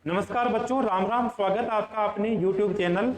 नमस्कार बच्चों, राम राम। स्वागत आपका अपने YouTube चैनल।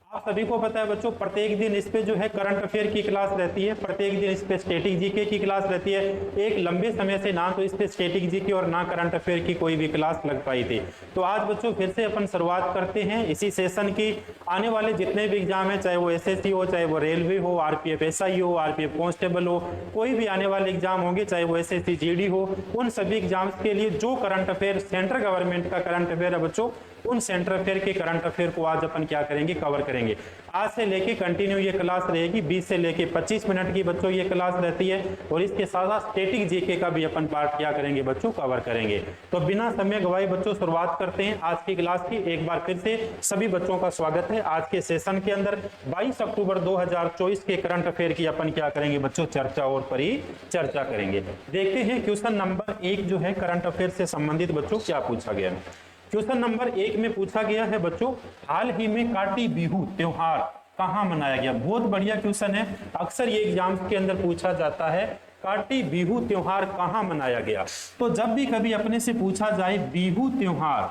आप सभी को पता है बच्चों, प्रत्येक दिन इस पे जो है करंट अफेयर की क्लास रहती है, प्रत्येक दिन इस पे स्टैटिक जीके की क्लास रहती है। एक लंबे समय से ना तो इस पे स्टैटिक जीके और ना करंट अफेयर की कोई भी क्लास लग पाई थी। तो आज बच्चों फिर से अपन शुरुआत करते हैं इसी सेशन की। आने वाले जितने भी एग्जाम है, चाहे वो एसएससी हो, चाहे वो रेलवे हो, आरपीएफ एसआई हो, आरपीएफ कांस्टेबल हो, कोई भी आने वाले एग्जाम होंगे, चाहे वो एसएससी जीडी हो, उन सभी एग्जाम्स के लिए जो करंट अफेयर सेंट्रल गवर्नमेंट का करंट अफेयर है बच्चों, उन सेंट्रल अफेयर के करंट अफेयर को आज अपन क्या करेंगे, कवर करेंगे। आज से लेके कंटिन्यू ये क्लास रहेगी, 20 से लेके 25 मिनट की बच्चों ये क्लास रहती है। और इसके साथ साथ स्टैटिक जीके का भी अपन पार्ट क्या करेंगे बच्चों, कवर करेंगे। तो बिना समय गवाए बच्चों शुरुआत करते हैं आज की क्लास की। एक बार फिर से सभी बच्चों का स्वागत है आज के सेशन के अंदर। 22 अक्टूबर 2024 के करंट अफेयर की अपन क्या करेंगे बच्चों, चर्चा और परिचर्चा करेंगे। देखते हैं क्वेश्चन नंबर 1 जो है करंट अफेयर से संबंधित बच्चों क्या पूछा गया है। क्वेश्चन नंबर 1 में पूछा गया है बच्चों, हाल ही में काटी बिहू त्योहार कहां मनाया गया। बहुत बढ़िया क्वेश्चन है, अक्सर ये एग्जाम्स के अंदर पूछा जाता है, काटी बिहू त्योहार कहां मनाया गया। तो जब भी कभी अपने से पूछा जाए बिहू त्योहार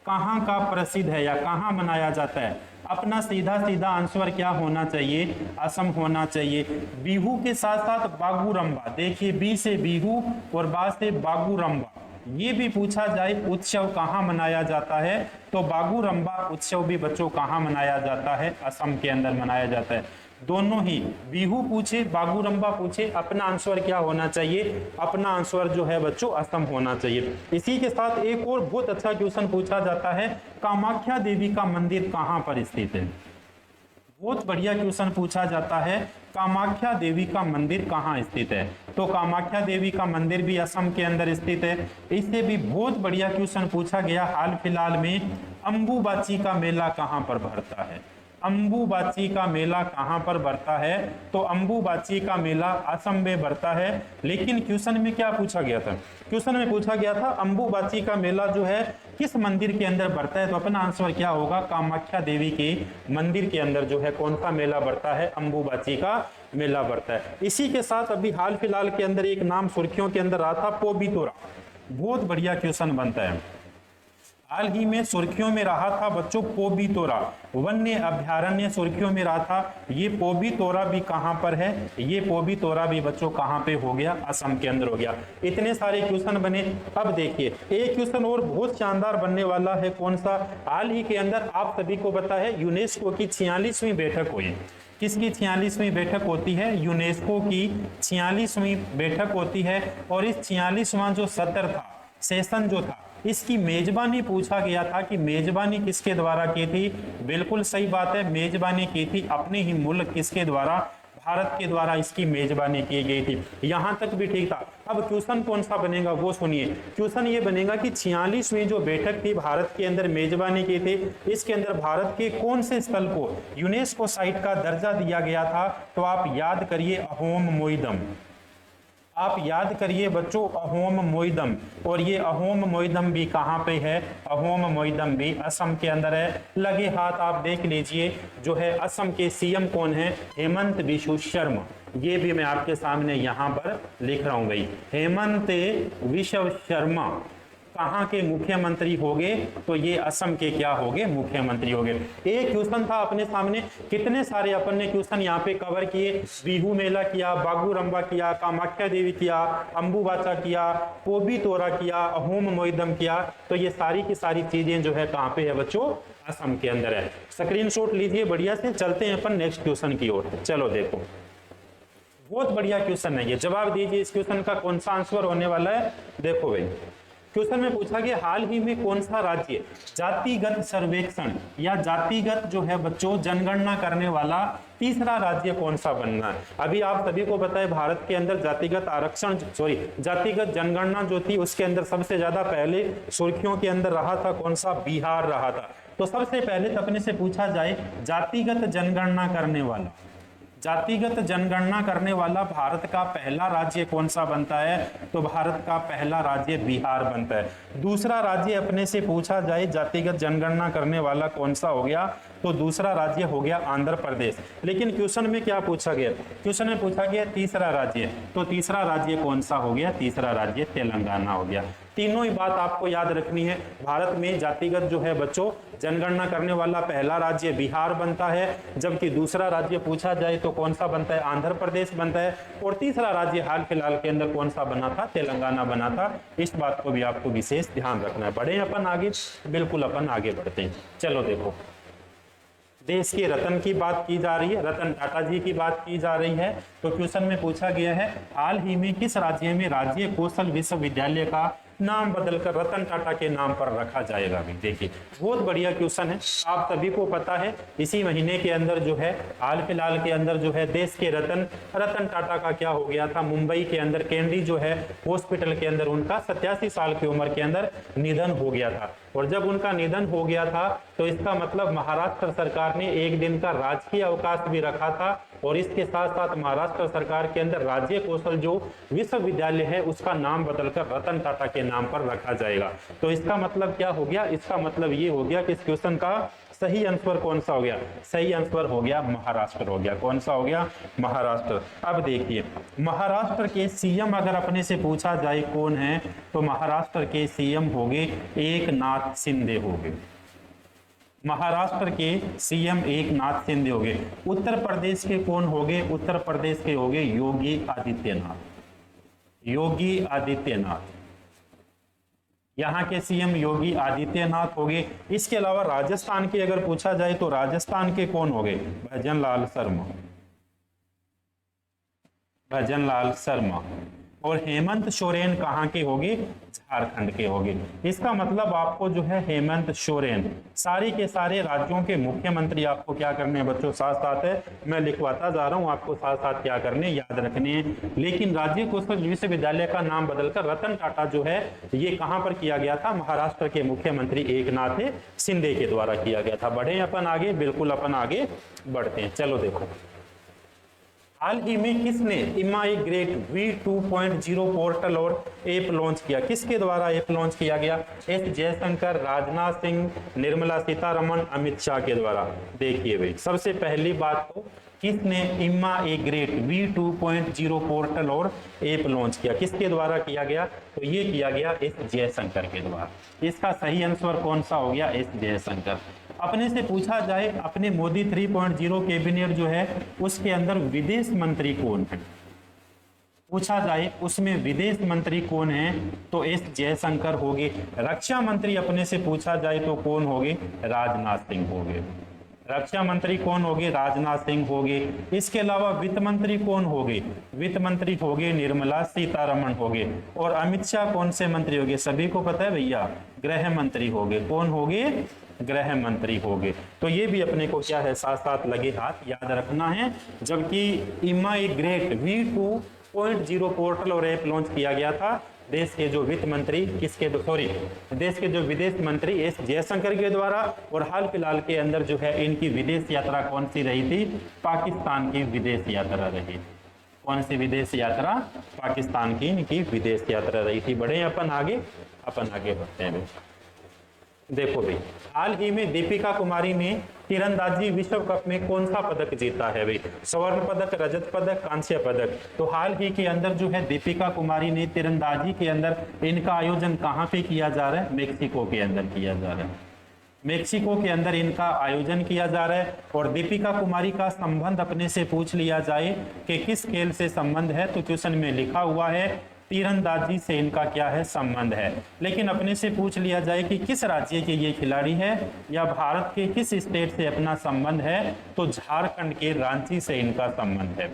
कहां का प्रसिद्ध है या कहां मनाया जाता है, अपना सीधा सीधा आंसर क्या होना चाहिए, असम होना चाहिए। बिहू के साथ साथ बागुरम्बा, देखिए बी से बिहू और बा से बागुरम्बा, ये भी पूछा जाए उत्सव कहां मनाया जाता है, तो बागुरम्बा उत्सव भी बच्चों कहां मनाया जाता है, असम के अंदर मनाया जाता है। दोनों ही, बिहू पूछे बागुरम्बा पूछे, अपना आंसर क्या होना चाहिए, अपना आंसर जो है बच्चों असम होना चाहिए। इसी के साथ एक और बहुत अच्छा क्वेश्चन पूछा जाता है, कामाख्या देवी का मंदिर कहां पर स्थित है। बहुत बढ़िया क्वेश्चन पूछा जाता है, कामाख्या देवी का मंदिर कहाँ स्थित है। तो कामाख्या देवी का मंदिर भी असम के अंदर स्थित है। इससे भी बहुत बढ़िया क्वेश्चन पूछा गया, हाल फिलहाल में अंबुबाची का मेला कहाँ पर भरता है। अंबुबाची का मेला कहां पर भरता है, तो अंबुबाची का मेला असम में भरता है। लेकिन क्वेश्चन में क्या पूछा गया था, क्वेश्चन में पूछा गया था अंबुबाची का मेला जो है किस मंदिर के अंदर भरता है, तो अपना आंसर क्या होगा, कामाख्या देवी के मंदिर के अंदर जो है कौन सा मेला भरता है, अंबुबाची का मेला भरता है। इसी के साथ अभी हाल फिलहाल के अंदर एक नाम सुर्खियों के अंदर रहा था, पोबितोरा। बहुत बढ़िया क्वेश्चन बनता है, हाल ही में सुर्खियों में रहा था बच्चों पोबितोरा, वन्य अभ्यारण्य सुर्खियों में रहा था। ये पोबितोरा भी कहां पर है, ये पोबितोरा भी बच्चों कहां पे हो गया, असम के अंदर हो गया। इतने सारे क्वेश्चन बने। अब देखिए एक क्वेश्चन और बहुत शानदार बनने वाला है, कौन सा, हाल ही के अंदर आप सभी को पता है यूनेस्को की 46वीं बैठक हुई। किसकी 46वीं बैठक होती है, यूनेस्को की 46वीं बैठक होती है। और इस 46वां जो सत्र था, सेशन जो था, इसकी मेजबानी पूछा गया था कि मेजबानी किसके द्वारा की थी। बिल्कुल सही बात है, मेजबानी की थी अपने ही मुल्क किसके द्वारा, भारत के द्वारा इसकी मेजबानी की गई थी। यहां तक भी ठीक था। अब क्वेश्चन कौन सा बनेगा वो सुनिए। क्वेश्चन ये बनेगा कि 46वीं जो बैठक थी भारत के अंदर मेजबानी की थी, इसके अंदर भारत के कौन से स्थल को यूनेस्को साइट का दर्जा दिया गया था। तो आप याद करिए अहोम मोइदम, आप याद करिए बच्चों अहोम मोइदम। और ये अहोम मोइदम भी कहां पे है, अहोम मोइदम भी असम के अंदर है। लगे हाथ आप देख लीजिए, जो है असम के सीएम कौन है, हेमंत बिश्व शर्मा। ये भी मैं आपके सामने यहां पर लिख रहा हूं भाई, हेमंत बिश्व शर्मा कहां के मुख्यमंत्री होंगे, तो ये असम के क्या होंगे, मुख्यमंत्री होंगे। एक क्वेश्चन था अपने सामने, कितने सारे अपन ने क्वेश्चन यहाँ पे कवर किए। बिहू मेला किया, बागुरम्बा किया, कामाख्या देवी किया, अंबुबाचा किया, पोबितोरा किया, अहोम मोइदम किया। तो ये सारी की सारी चीजें जो है कहाँ पे है बच्चों, असम के अंदर है। स्क्रीनशॉट लीजिए बढ़िया से, चलते हैं अपन नेक्स्ट क्वेश्चन की ओर। चलो देखो, बहुत बढ़िया क्वेश्चन है ये, जवाब दीजिए इस क्वेश्चन का कौन सा आंसर होने वाला है। देखो भाई क्वेश्चन में पूछा गया, हाल ही में कौन सा राज्य जातिगत सर्वेक्षण या जातिगत जो है बच्चों जनगणना करने वाला तीसरा राज्य कौन सा बनना है। अभी आप सभी को पता है भारत के अंदर जातिगत आरक्षण जातिगत जनगणना जो थी, उसके अंदर सबसे ज्यादा पहले सुर्खियों के अंदर रहा था कौन सा, बिहार रहा था। तो सबसे पहले अपने से पूछा जाए जातिगत जनगणना करने वाला, जातिगत जनगणना करने वाला भारत का पहला राज्य कौन सा बनता है, तो भारत का पहला राज्य बिहार बनता है। दूसरा राज्य अपने से पूछा जाए जातिगत जनगणना करने वाला कौन सा हो गया, तो दूसरा राज्य हो गया आंध्र प्रदेश। लेकिन क्वेश्चन में क्या पूछा गया, क्वेश्चन में पूछा गया तीसरा राज्य, तो तीसरा राज्य कौन सा हो गया, तीसरा राज्य तेलंगाना हो गया। तीनों ही बात आपको याद रखनी है। भारत में जातिगत जो है बच्चों जनगणना करने वाला पहला राज्य बिहार बनता है, जबकि दूसरा राज्य पूछा जाए तो कौन सा बनता है, आंध्र प्रदेश बनता है, और तीसरा राज्य हाल फिलहाल के अंदर कौन सा बना था, तेलंगाना बना था। इस बात को भी आपको विशेष ध्यान रखना है। बढ़े अपन आगे, बिल्कुल अपन आगे बढ़ते हैं। चलो देखो, देश के रतन की बात की जा रही है, रतन टाटा जी की बात की जा रही है। तो क्वेश्चन में पूछा गया है, हाल ही में किस राज्य में राज्य कौशल विश्वविद्यालय का नाम बदलकर रतन टाटा के नाम पर रखा जाएगा। भी देखिए, बहुत बढ़िया क्वेश्चन है। आप सभी को पता है इसी महीने के अंदर जो है, हाल फिलहाल के अंदर जो है, देश के रतन टाटा का क्या हो गया था, मुंबई के अंदर कैंडी जो है हॉस्पिटल के अंदर उनका 87 साल की उम्र के अंदर निधन हो गया था। और जब उनका निधन हो गया था तो इसका मतलब महाराष्ट्र सरकार ने एक दिन का राजकीय अवकाश भी रखा था, और इसके साथ साथ महाराष्ट्र सरकार के अंदर राज्य कौशल जो विश्वविद्यालय है उसका नाम बदलकर रतन टाटा के नाम पर रखा जाएगा। तो इसका मतलब क्या हो गया, इसका मतलब ये हो गया कि इस क्वेश्चन का सही आंसर कौन सा हो गया, सही आंसर हो गया महाराष्ट्र हो गया। कौन सा हो गया, महाराष्ट्र। अब देखिए, महाराष्ट्र के सीएम अगर अपने से पूछा जाए कौन है, तो महाराष्ट्र के सीएम हो गए एकनाथ शिंदे हो गए। महाराष्ट्र के सीएम एकनाथ शिंदे हो गए। उत्तर प्रदेश के कौन हो गए, उत्तर प्रदेश के हो गए योगी आदित्यनाथ। योगी आदित्यनाथ, यहाँ के सीएम योगी आदित्यनाथ हो गए। इसके अलावा राजस्थान की अगर पूछा जाए तो राजस्थान के कौन हो गए, भजनलाल शर्मा। भजनलाल शर्मा। और हेमंत सोरेन कहाँ के होंगे, झारखंड के होंगे। इसका मतलब आपको जो है हेमंत सोरेन, सारे के सारे राज्यों के मुख्यमंत्री आपको क्या करने हैं बच्चों, साथ साथ है मैं लिखवाता जा रहा हूं, आपको साथ साथ क्या करने, याद रखने हैं। लेकिन राज्य कौशल विश्वविद्यालय का नाम बदलकर रतन टाटा जो है ये कहां पर किया गया था, महाराष्ट्र के मुख्यमंत्री एकनाथ शिंदे के द्वारा किया गया था। बढ़े अपन आगे, बिल्कुल अपन आगे बढ़ते हैं। चलो देखो, हाल ही में किसने इमाइग्रेट V2.0 पोर्टल और ऐप लॉन्च किया, किसके द्वारा ऐप लॉन्च किया गया, एस जयशंकर, राजनाथ सिंह, निर्मला सीतारमण, अमित शाह के द्वारा। देखिए भाई, सबसे पहली बात तो किसने इमाइग्रेट V2.0 पोर्टल और ऐप लॉन्च किया, किसके द्वारा किया गया, तो ये किया गया एस जयशंकर के द्वारा। इसका सही आंसर कौन सा हो गया, एस जयशंकर। अपने से पूछा जाए अपने मोदी 3.0 कैबिनेट जो है उसके अंदर विदेश मंत्री कौन है, पूछा जाए उसमें विदेश मंत्री कौन है, तो एस जयशंकर होंगे। रक्षा मंत्री अपने से पूछा जाए तो कौन होंगे, राजनाथ सिंह होंगे। रक्षा मंत्री कौन होंगे, राजनाथ सिंह होंगे। इसके अलावा वित्त मंत्री कौन होंगे, वित्त मंत्री होंगे निर्मला सीतारमण होंगे। और अमित शाह कौन से मंत्री होंगे, सभी को पता है भैया, गृह मंत्री होंगे। कौन होंगे, गृह मंत्री होंगे। तो ये भी अपने को क्या है, साथ साथ लगे हाथ याद रखना है। जबकि इमाइग्रेट V2.0 पोर्टल और ऐप लॉन्च किया गया था देश के जो वित्त मंत्री देश के जो विदेश मंत्री एस जयशंकर के द्वारा। और हाल फिलहाल के अंदर जो है इनकी विदेश यात्रा कौन सी रही थी, पाकिस्तान की विदेश यात्रा रही। कौन सी विदेश यात्रा, पाकिस्तान की इनकी विदेश यात्रा रही थी। बढ़े अपन आगे बढ़ते हैं। देखो भाई, हाल ही में दीपिका कुमारी ने तीरंदाजी विश्व कप में कौन सा पदक जीता है भाई, स्वर्ण पदक, रजत पदक, कांस्य पदक। तो हाल ही के अंदर जो है दीपिका कुमारी ने तीरंदाजी के अंदर इनका आयोजन कहां पे किया जा रहा है, मेक्सिको के अंदर किया जा रहा है। मेक्सिको के अंदर इनका आयोजन किया जा रहा है। और दीपिका कुमारी का संबंध अपने से पूछ लिया जाए कि किस खेल से संबंध है, तो क्वेश्चन में लिखा हुआ है तीरंदाजी से इनका क्या है, संबंध है। लेकिन अपने से पूछ लिया जाए कि किस राज्य के ये खिलाड़ी है या भारत के किस स्टेट से अपना संबंध है, तो झारखंड के रांची से इनका संबंध है।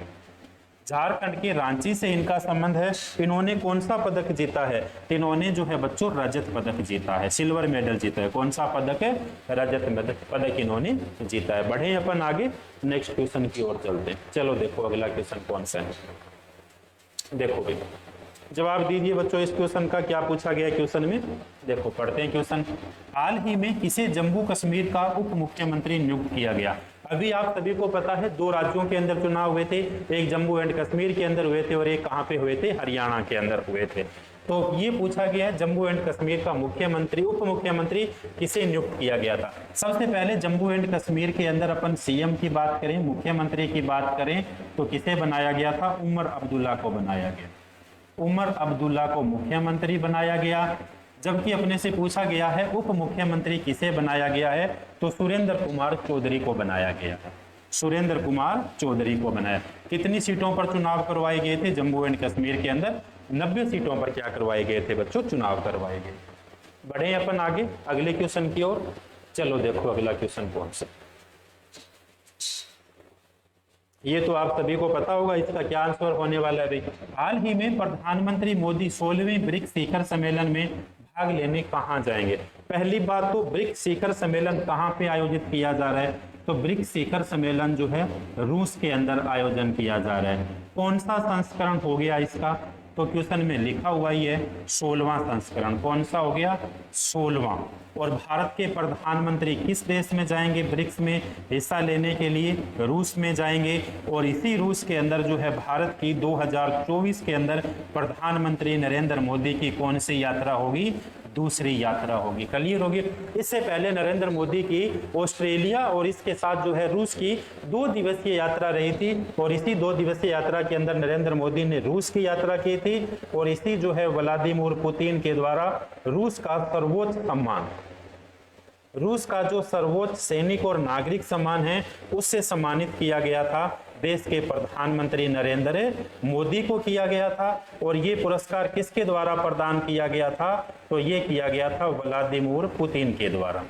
झारखंड के रांची से इनका संबंध है। इन्होंने कौन सा पदक जीता है, इन्होंने जो है बच्चों रजत पदक जीता है, सिल्वर मेडल जीता है। कौन सा पदक है, रजत पदक इन्होंने जीता है। बढ़े अपन आगे नेक्स्ट क्वेश्चन की ओर चलते हैं। चलो देखो अगला क्वेश्चन कौन सा है, देखो भाई जवाब दीजिए बच्चों। इस क्वेश्चन का क्या पूछा गया क्वेश्चन में, देखो पढ़ते हैं क्वेश्चन। हाल ही में किसे जम्मू कश्मीर का उप मुख्यमंत्री नियुक्त किया गया। अभी आप सभी को पता है दो राज्यों के अंदर चुनाव हुए थे, एक जम्मू एंड कश्मीर के अंदर हुए थे और एक कहां पे हुए थे, हरियाणा के अंदर हुए थे। तो ये पूछा गया है जम्मू एंड कश्मीर का मुख्यमंत्री, उप मुख्यमंत्री किसे नियुक्त किया गया था। सबसे पहले जम्मू एंड कश्मीर के अंदर अपन सीएम की बात करें, मुख्यमंत्री की बात करें, तो किसे बनाया गया था, उमर अब्दुल्ला को बनाया गया। उमर अब्दुल्ला को मुख्यमंत्री बनाया गया, जबकि अपने से पूछा गया है उप मुख्यमंत्री किसे बनाया गया है, तो सुरेंद्र कुमार चौधरी को बनाया गया है। सुरेंद्र कुमार चौधरी को बनाया। कितनी सीटों पर चुनाव करवाए गए थे जम्मू एंड कश्मीर के अंदर? 90 सीटों पर क्या करवाए गए थे बच्चों? चुनाव करवाए गए। बढ़े अपन आगे अगले क्वेश्चन की ओर। चलो देखो अगला क्वेश्चन कौन सा। ये तो आप सभी को पता होगा, इसका क्या आंसर होने वाला है भाई। हाल ही में प्रधानमंत्री मोदी 16वें ब्रिक्स शिखर सम्मेलन में भाग लेने कहां जाएंगे? पहली बात तो ब्रिक्स शिखर सम्मेलन कहां पे आयोजित किया जा रहा है? तो ब्रिक्स शिखर सम्मेलन जो है रूस के अंदर आयोजन किया जा रहा है। कौन सा संस्करण हो गया इसका? तो क्वेश्चन में लिखा हुआ ही है 16वां संस्करण। कौन सा हो गया? 16वां। और भारत के प्रधानमंत्री किस देश में जाएंगे ब्रिक्स में हिस्सा लेने के लिए? रूस में जाएंगे। और इसी रूस के अंदर जो है भारत की 2024 के अंदर प्रधानमंत्री नरेंद्र मोदी की कौन सी यात्रा होगी? दूसरी यात्रा होगी। क्लियर होगी। इससे पहले नरेंद्र मोदी की ऑस्ट्रेलिया और इसके साथ जो है रूस की 2 दिवसीय यात्रा रही थी, और इसी 2 दिवसीय यात्रा के अंदर नरेंद्र मोदी ने रूस की यात्रा की थी, और इसी जो है व्लादिमीर पुतिन के द्वारा रूस का सर्वोच्च सम्मान, रूस का जो सर्वोच्च सैनिक और नागरिक सम्मान है उससे सम्मानित किया गया था। देश के प्रधानमंत्री नरेंद्र मोदी को किया गया था। और ये पुरस्कार किसके द्वारा प्रदान किया गया था? तो ये किया गया था व्लादिमीर पुतिन के द्वारा।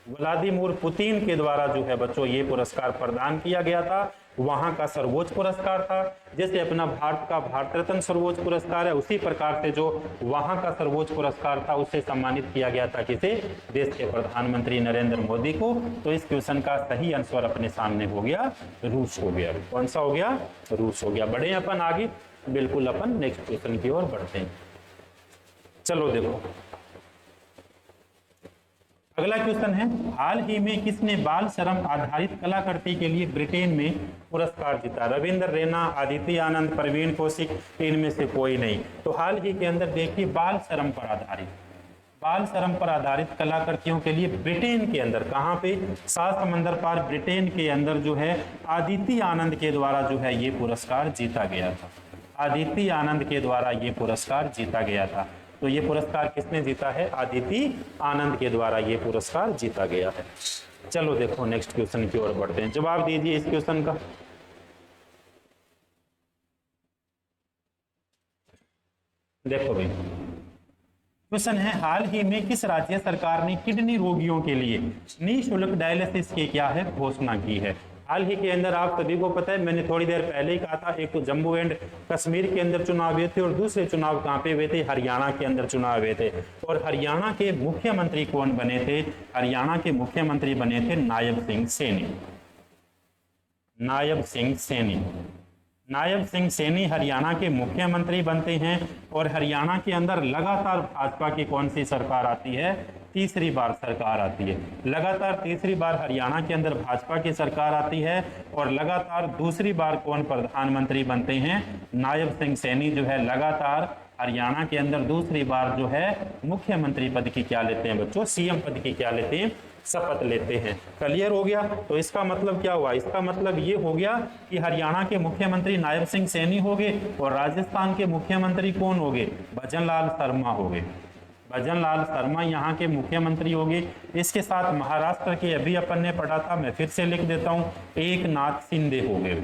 व्लादिमीर पुतिन के द्वारा जो है बच्चों ये पुरस्कार प्रदान किया गया था। वहां का सर्वोच्च पुरस्कार था। जैसे अपना भारत का भारत रत्न सर्वोच्च पुरस्कार है, उसी प्रकार से जो वहां का सर्वोच्च पुरस्कार था उससे सम्मानित किया गया था किसे? देश के प्रधानमंत्री नरेंद्र मोदी को। तो इस क्वेश्चन का सही आंसर अपने सामने हो गया रूस हो गया। कौन सा हो गया? रूस हो गया। बढ़े अपन आगे, बिल्कुल अपन नेक्स्ट क्वेश्चन की ओर बढ़ते हैं। चलो देखो अगला क्वेश्चन है, हाल ही में किसने बाल श्रम आधारित कलाकृति के लिए ब्रिटेन में पुरस्कार जीता? रविंद्र रैना, आदित्य आनंद, प्रवीण कौशिक, इनमें से कोई नहीं। तो हाल ही के अंदर देखिए बाल श्रम पर आधारित कलाकृतियों के लिए ब्रिटेन के अंदर, कहां पे? 7 समंदर पार ब्रिटेन के अंदर जो है आदित्य आनंद के द्वारा जो है ये पुरस्कार जीता गया था। आदित्य आनंद के द्वारा ये पुरस्कार जीता गया था। तो ये पुरस्कार किसने जीता है? आदित्य आनंद के द्वारा ये पुरस्कार जीता गया है। चलो देखो नेक्स्ट क्वेश्चन की ओर बढ़ते हैं। जवाब दीजिए इस क्वेश्चन का। देखो भाई क्वेश्चन है, हाल ही में किस राज्य सरकार ने किडनी रोगियों के लिए निःशुल्क डायलिसिस की क्या है घोषणा की है? हाल ही के अंदर आप सभी को पता है, मैंने थोड़ी देर पहले ही कहा था, एक तो जम्मू एंड कश्मीर के अंदर चुनाव हुए थे और दूसरे चुनाव कहां पे हुए थे? हरियाणा के अंदर चुनाव हुए थे। और हरियाणा के मुख्यमंत्री कौन बने थे? हरियाणा के मुख्यमंत्री बने थे नायब सिंह सैनी। नायब सिंह सैनी, नायब सिंह सैनी हरियाणा के मुख्यमंत्री बनते हैं। और हरियाणा के अंदर लगातार भाजपा की कौन सी सरकार आती है? तीसरी बार सरकार आती है। लगातार तीसरी बार हरियाणा के अंदर भाजपा की सरकार आती है। और लगातार दूसरी बार कौन प्रधानमंत्री बनते हैं? नायब सिंह सैनी जो है लगातार हरियाणा के अंदर दूसरी बार जो है मुख्यमंत्री पद की क्या लेते हैं बच्चों? सीएम पद की क्या लेते हैं? शपथ लेते हैं। क्लियर हो गया। तो इसका मतलब क्या हुआ? इसका मतलब ये हो गया कि हरियाणा के मुख्यमंत्री नायब सिंह सैनी हो गए और राजस्थान के मुख्यमंत्री कौन हो गए? भजन लाल शर्मा हो गए। भजन लाल शर्मा यहाँ के मुख्यमंत्री हो गए। इसके साथ महाराष्ट्र के अभी अपन ने पढ़ा था, मैं फिर से लिख देता हूँ, एकनाथ शिंदे हो गए।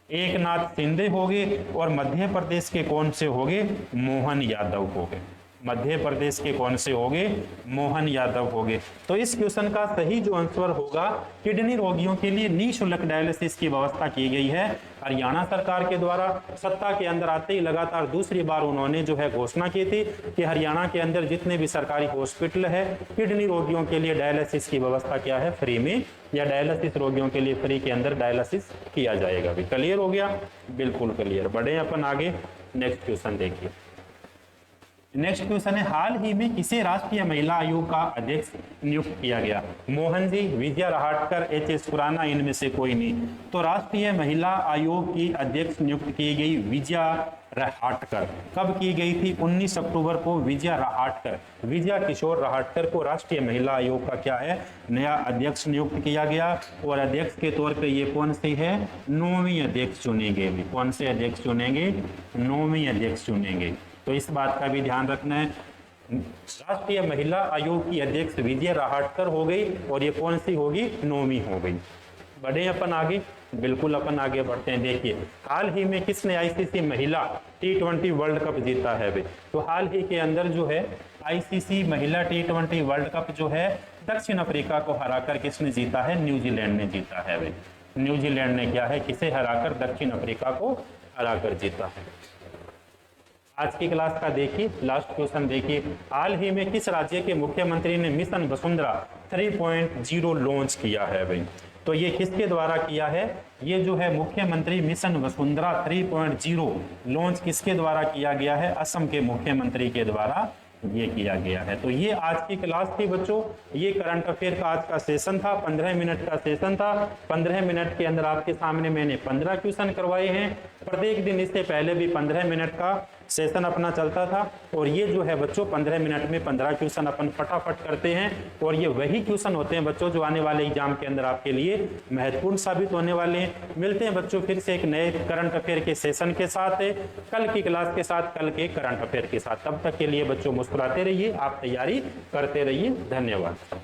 एकनाथ शिंदे हो गए। और मध्य प्रदेश के कौन से हो गए? मोहन यादव हो गए। मध्य प्रदेश के कौन से हो गए? मोहन यादव हो गए। तो इस क्वेश्चन का सही जो आंसर होगा, किडनी रोगियों के लिए निःशुल्क डायलिसिस की व्यवस्था की गई है हरियाणा सरकार के द्वारा। सत्ता के अंदर आते ही लगातार दूसरी बार उन्होंने जो है घोषणा की थी कि हरियाणा के अंदर जितने भी सरकारी हॉस्पिटल है, किडनी रोगियों के लिए डायलिसिस की व्यवस्था क्या है? फ्री में, या डायलिसिस रोगियों के लिए फ्री के अंदर डायलिसिस किया जाएगा। भी क्लियर हो गया? बिल्कुल क्लियर। बढ़े अपन आगे, नेक्स्ट क्वेश्चन देखिए। नेक्स्ट क्वेश्चन है, हाल ही में किसे राष्ट्रीय महिला आयोग का अध्यक्ष नियुक्त किया गया? मोहन जी, विजया रहाटकर, एच.एस. खुराना, इनमें से कोई नहीं। तो राष्ट्रीय महिला आयोग की अध्यक्ष नियुक्त की गई विजया रहाटकर। कब की गई थी? 19 अक्टूबर को विजया रहाटकर, विजया किशोर रहाटकर को राष्ट्रीय महिला आयोग का क्या है, नया अध्यक्ष नियुक्त किया गया। और अध्यक्ष के तौर पे ये कौन सी है? 9वीं अध्यक्ष चुनेंगे। कौन से अध्यक्ष चुनेंगे? 9वीं अध्यक्ष चुनेंगे। तो इस बात का भी ध्यान रखना है। राष्ट्रीय महिला आयोग की अध्यक्ष विजय रहाटकर हो गई और ये कौन सी होगी? 9वीं हो गई। बढ़े अपन आगे, बिल्कुल अपन आगे बढ़ते हैं। देखिए, हाल ही में किसने आईसीसी महिला T20 वर्ल्ड कप जीता है भाई? तो हाल ही के अंदर जो है आईसीसी महिला T20 वर्ल्ड कप जो है दक्षिण अफ्रीका को हराकर किसने जीता है? न्यूजीलैंड ने जीता है भाई। न्यूजीलैंड ने क्या है, किसे हराकर? दक्षिण अफ्रीका को हराकर जीता है। आज की क्लास का देखिए लास्ट क्वेश्चन देखिए, हाल ही में किस राज्य के मुख्यमंत्री ने मिशन वसुंधरा 3.0 लॉन्च किया है भाई? तो ये किसके द्वारा किया है? ये जो है मुख्यमंत्री मिशन वसुंधरा 3.0 लॉन्च किसके द्वारा किया गया है? असम के मुख्यमंत्री के द्वारा ये किया गया है। तो ये आज की क्लास थी बच्चों। ये करंट अफेयर का आज का सेशन था, 15 मिनट का सेशन था। 15 मिनट के अंदर आपके सामने मैंने 15 क्वेश्चन करवाए हैं। प्रत्येक दिन इससे पहले भी 15 मिनट का सेशन अपना चलता था और ये जो है बच्चों 15 मिनट में 15 क्वेश्चन अपन फटाफट करते हैं और ये वही क्वेश्चन होते हैं बच्चों जो आने वाले एग्जाम के अंदर आपके लिए महत्वपूर्ण साबित होने वाले हैं। मिलते हैं बच्चों फिर से एक नए करंट अफेयर के सेशन के साथ, कल की क्लास के साथ, कल के करंट अफेयर के साथ। तब तक के लिए बच्चों मुस्कुराते रहिए, आप तैयारी करते रहिए। धन्यवाद।